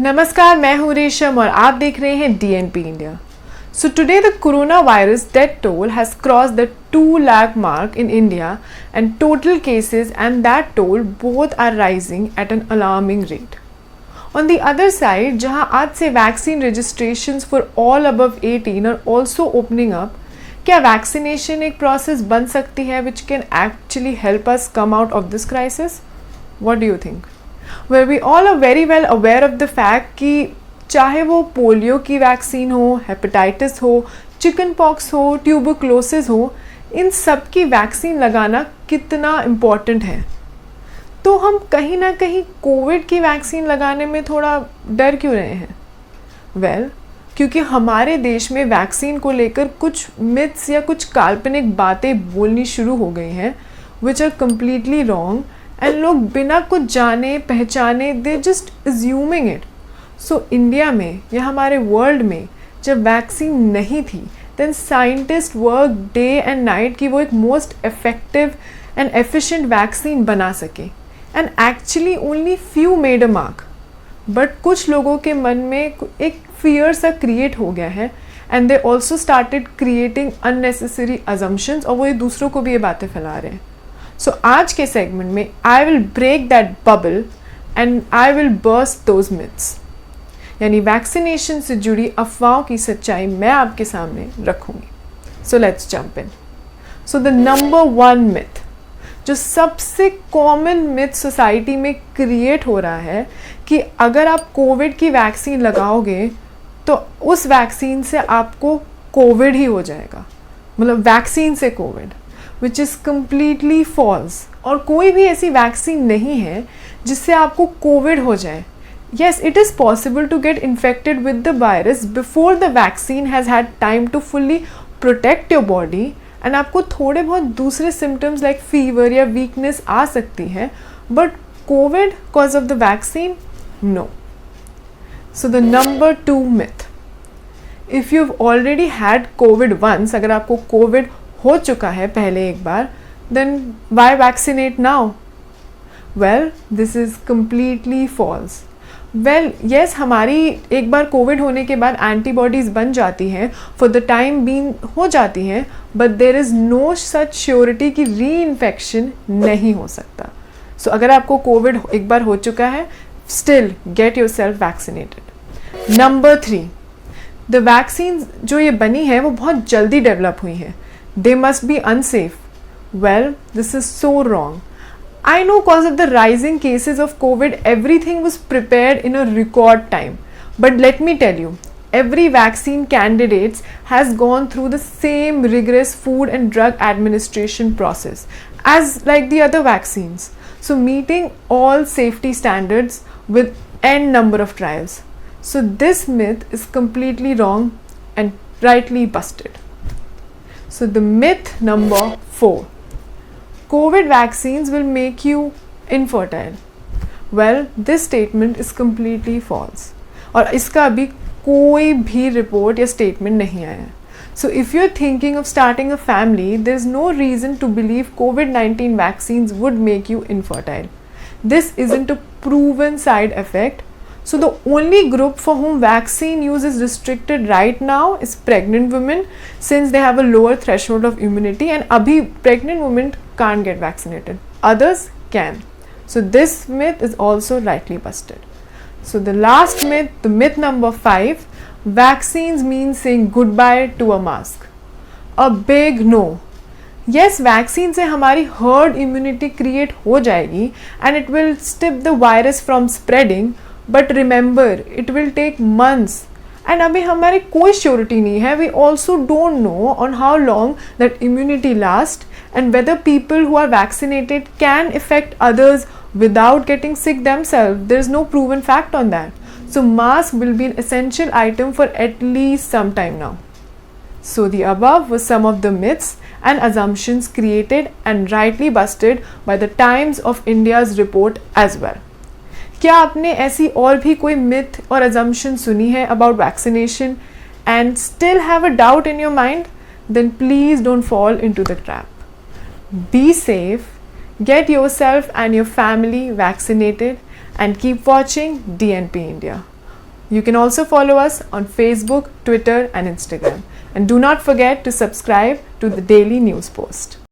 नमस्कार, मैं हूं रेशम और आप देख रहे हैं DNP India. So today the coronavirus death toll has crossed the 2 lakh mark in India and total cases and that toll both are rising at an alarming rate. On the other side, जहां आज से vaccine registrations for all above 18 are also opening up, क्या vaccination एक process बन सकती है which can actually help us come out of this crisis? What do you think? Where we all are very well aware of the fact कि चाहे वो polio की vaccine हो, हेपेटाइटिस हो, चिकन पॉक्स हो, ट्यूबरक्लोसिस हो, इन सब की वैक्सीन लगाना कितना इम्पॉर्टेंट है। तो हम कहीं ना कहीं कोविड की वैक्सीन लगाने में थोड़ा डर क्यों रहे हैं? वेल, क्योंकि हमारे देश में वैक्सीन को लेकर कुछ मिथ्स या कुछ काल्पनिक बातें बोलनी शुरू हो गई हैं which are completely wrong and लोग बिना कुछ जाने पहचाने they just assuming it. So India में या हमारे वर्ल्ड में जब वैक्सीन नहीं थी then scientist work day and night कि वो एक most effective and efficient vaccine बना सके and actually only few made a mark. But कुछ लोगों के मन में एक फियर सा क्रिएट हो गया है and they also started creating unnecessary assumptions और वो एक दूसरों को भी ये बातें फैला रहे हैं। सो आज के सेगमेंट में I will break that bubble and I will burst those myths, यानी वैक्सीनेशन से जुड़ी अफवाहों की सच्चाई मैं आपके सामने रखूंगी। So let's jump in. So the number 1 myth, जो सबसे कॉमन मिथ सोसाइटी में क्रिएट हो रहा है कि अगर आप कोविड की वैक्सीन लगाओगे तो उस वैक्सीन से आपको कोविड ही हो जाएगा, मतलब वैक्सीन से COVID, which is completely false. और कोई भी ऐसी वैक्सीन नहीं है जिससे आपको कोविड हो जाए। Yes, it is possible to get infected with the virus before the vaccine has had time to fully protect your body and आपको थोड़े बहुत दूसरे symptoms like fever या weakness आ सकती है, but COVID cause of the vaccine? No. So the number 2 myth, if you've already had COVID once, अगर आपको COVID हो चुका है पहले एक बार, then why vaccinate now? Well, this is completely false. Well yes, हमारी एक बार कोविड होने के बाद एंटीबॉडीज़ बन जाती हैं, फॉर द टाइम बीइंग हो जाती हैं, but there is no such surety कि री इन्फेक्शन नहीं हो सकता। सो अगर आपको कोविड एक बार हो चुका है, still get your self vaccinated. Number 3, the vaccine जो ये बनी है वो बहुत जल्दी डेवलप हुई हैं, they must be unsafe. Well, this is so wrong. I know cause of the rising cases of COVID, everything was prepared in a record time. But let me tell you, every vaccine candidate has gone through the same rigorous Food and Drug Administration process as like the other vaccines. So meeting all safety standards with n number of trials. So this myth is completely wrong and rightly busted. So the myth number 4. COVID vaccines will make you infertile. Well, this statement is completely false. और इसका अभी कोई भी report या statement नहीं आया है। So if you're thinking of starting a family, there's no reason to believe COVID-19 vaccines would make you infertile. This isn't a proven side effect. So the only group for whom vaccine use is restricted right now is pregnant women, since they have a lower threshold of immunity and abhi pregnant women can't get vaccinated. Others can. So this myth is also rightly busted. So the last myth, the myth number 5, vaccines mean saying goodbye to a mask. A big no. Yes, vaccine से हमारी herd immunity create हो जाएगी and it will stop the virus from spreading, but remember it will take months and अभी हमारी कोई surety नहीं है. We also don't know on how long that immunity lasts and whether people who are vaccinated can affect others without getting sick themselves. There is no proven fact on that. So mask will be an essential item for at least some time now. So the above was some of the myths and assumptions created and rightly busted by the Times of India's report as well. क्या आपने ऐसी और भी कोई myth और assumption सुनी है about vaccination and still have a doubt in your mind? Then please don't fall into the trap. Be safe, get yourself and your family vaccinated and keep watching DNP India. You can also follow us on Facebook, Twitter, and Instagram. And do not forget to subscribe to the Daily News Post.